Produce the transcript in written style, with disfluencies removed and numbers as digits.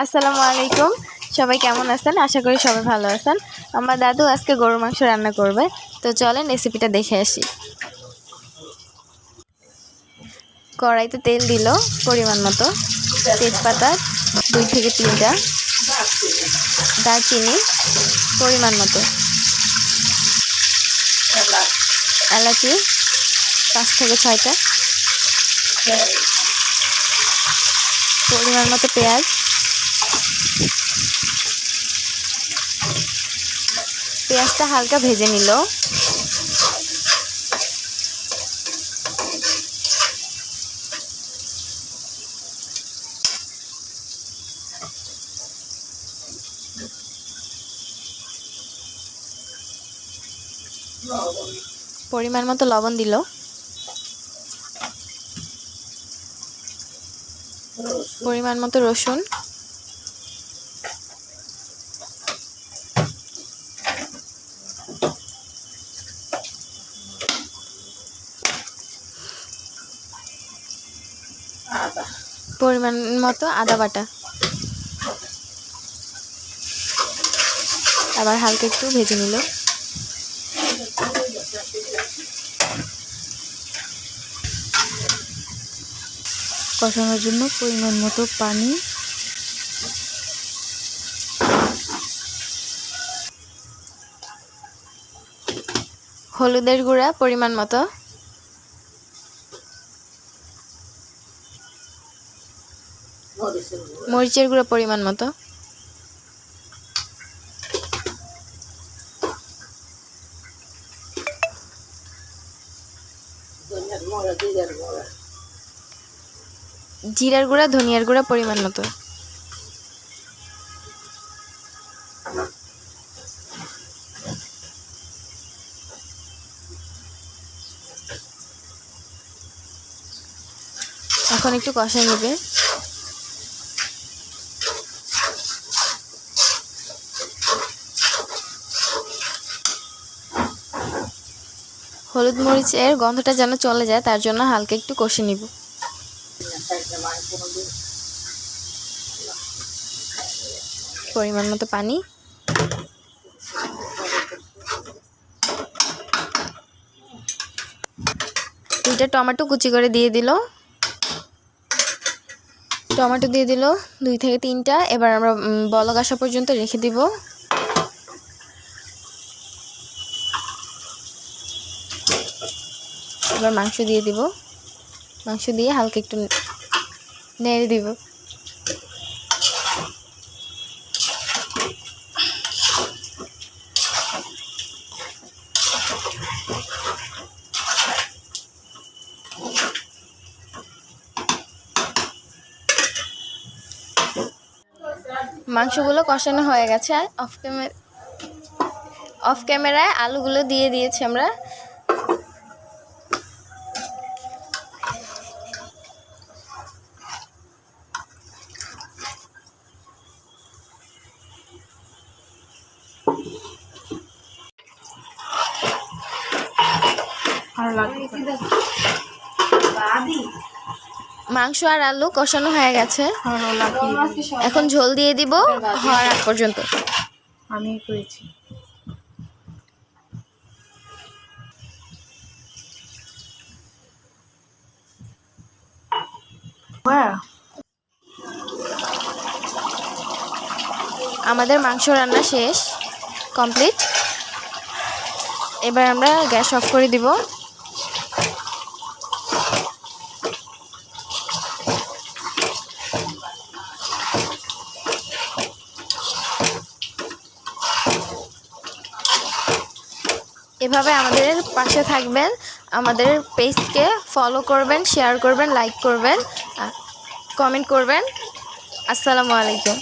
আসসালামু আলাইকুম। সবাই কেমন আছেন? আশা করি সবাই ভালো আছেন। আমার দাদু আজকে গরুর মাংস রান্না করবে, তো চলেন রেসিপিটা দেখে আসি। কড়াইতে তেল দিল পরিমাণ মতো, তেজপাতা 2 থেকে 3টা, দারচিনি পরিমাণ মতো, এলাচি 5 থেকে 6টা, পরিমাণ মতো পেঁয়াজ, পেঁয়াজটা হালকা ভেজে নিল। পরিমাণ মতো লবণ দিল, পরিমাণ মতো রসুন, পরিমাণ মতো আদা বাটা, আবার হালকা একটু ভেজে নিল। কষানোর জন্য পরিমাণ মতো পানি, হলুদের গুঁড়া পরিমাণ মতো, মরিচের গুঁড়া পরিমাণ মতো, জিরার গুঁড়া ধনিয়ার গুঁড়া পরিমাণ মতো, এখন একটু কষাই নেবে। হলুদ মরিচের গন্ধটা যেন চলে যায়, তার জন্য হালকা একটু কষে নিব। পরিমাণ মতো পানি, দুইটা টমেটো কুচি করে দিয়ে দিল, টমেটো দিয়ে দিল 2 থেকে 3টা। এবার আমরা বলক আসা পর্যন্ত রেখে দিব। এবার মাংস দিয়ে দিব, মাংস দিয়ে হালকা একটু নেড়ে দিব। মাংসগুলো কষানো হয়ে গেছে। অফ ক্যামেরায় আলুগুলো দিয়ে দিয়েছি আমরা। মাংস আর আলু কষানো হয়ে গেছে, এখন ঝোল দিয়ে দিব হওয়ার আগ পর্যন্ত। আমি করেছি। আমাদের মাংস রান্না শেষ, কমপ্লিট। এবার আমরা গ্যাস অফ করে দিব। এভাবে আমাদের পাশে থাকবেন, আমাদের পেজকে ফলো করবেন, শেয়ার করবেন, লাইক করবেন, কমেন্ট করবেন। আসসালামু আলাইকুম।